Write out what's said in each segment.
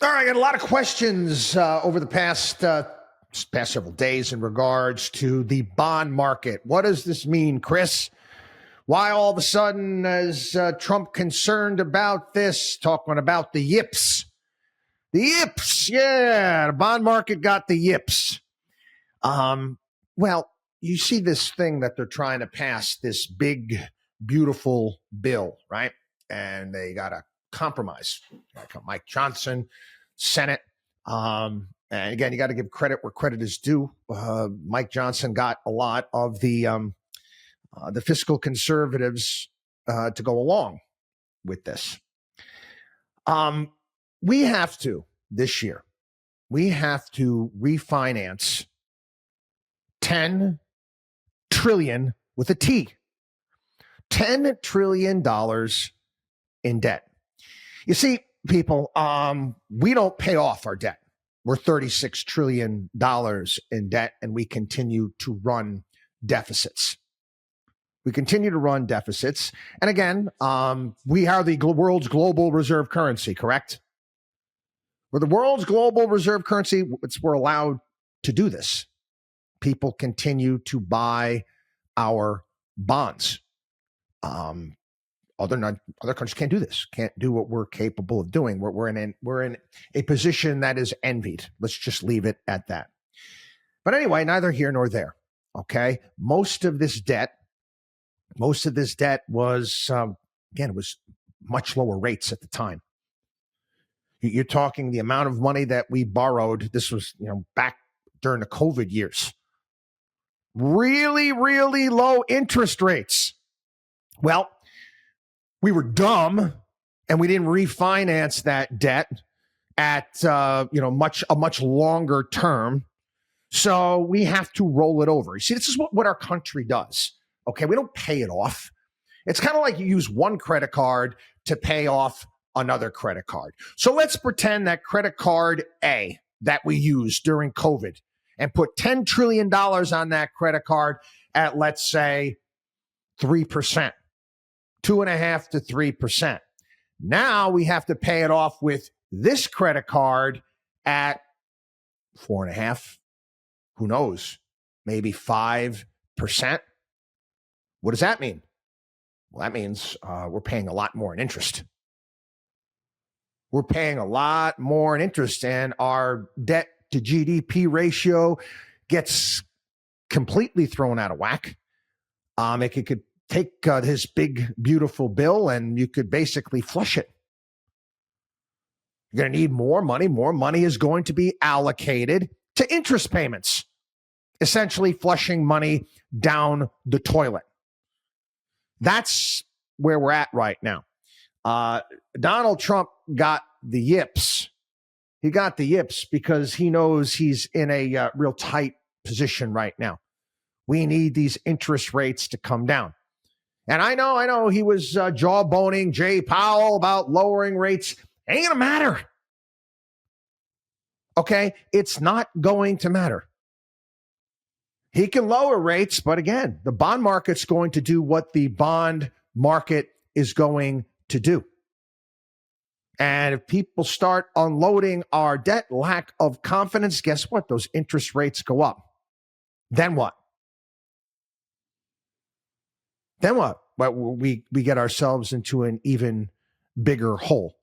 All right, I got a lot of questions over the past several days in regards to the bond market. What does this mean, Chris? Why all of a sudden is Trump concerned about this, talking about the yips? The yips, yeah, the bond market got the yips. Well, you see this thing that they're trying to pass, this big, beautiful bill, right? And they got a compromise. Mike Johnson, Senate. And again, you got to give credit where credit is due. Mike Johnson got a lot of the fiscal conservatives to go along with this. We have to, this year, we have to refinance $10 trillion with a T, $10 trillion in debt. You see, people, we don't pay off our debt. We're $36 trillion in debt, and we continue to run deficits. We continue to run deficits. And again, we are the world's global reserve currency, correct? We're the world's global reserve currency. We're allowed to do this. People continue to buy our bonds. Other countries can't do this. Can't do what we're capable of doing. We're in a position that is envied. Let's just leave it at that. But anyway, neither here nor there. Okay, most of this debt was again, it was much lower rates at the time. You're talking the amount of money that we borrowed. This was back during the COVID years. Really, really low interest rates. Well, we were dumb and we didn't refinance that debt at a much longer term. So we have to roll it over. You see, this is what our country does. Okay, we don't pay it off. It's kind of like you use one credit card to pay off another credit card. So let's pretend that credit card A that we used during COVID and put $10 trillion on that credit card at, let's say, 3%, 2.5% to 3%. Now we have to pay it off with this credit card at 4.5%. Who knows? Maybe 5%. What does that mean? Well, that means we're paying a lot more in interest. We're paying a lot more in interest, and our debt-to-GDP ratio gets completely thrown out of whack. It could take this big, beautiful bill, and you could basically flush it. You're going to need more money. More money is going to be allocated to interest payments, essentially flushing money down the toilet. That's where we're at right now. Donald Trump got the yips. He got the yips because he knows he's in a real tight position right now. We need these interest rates to come down. And I know he was jawboning Jay Powell about lowering rates. Ain't going to matter. Okay? It's not going to matter. He can lower rates, but again, the bond market's going to do what the bond market is going to do. And if people start unloading our debt, lack of confidence, guess what? Those interest rates go up. Then what? Well, we get ourselves into an even bigger hole.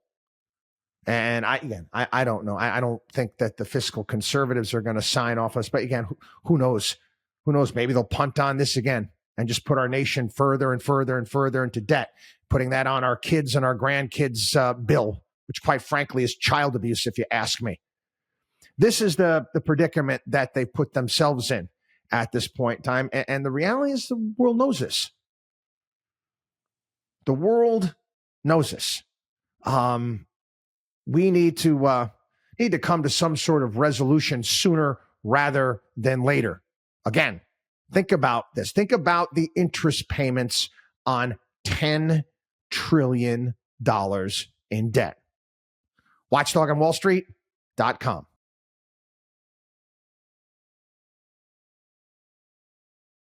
And I don't know. I don't think that the fiscal conservatives are going to sign off us. But again, who knows? Who knows? Maybe they'll punt on this again and just put our nation further and further and further into debt, putting that on our kids and our grandkids' bill, which quite frankly is child abuse, if you ask me. This is the predicament that they put themselves in at this point in time. And the reality is the world knows this. The world knows this. We need to come to some sort of resolution sooner rather than later. Again, think about this. Think about the interest payments on $10 trillion in debt. WatchDog on WallStreet.com.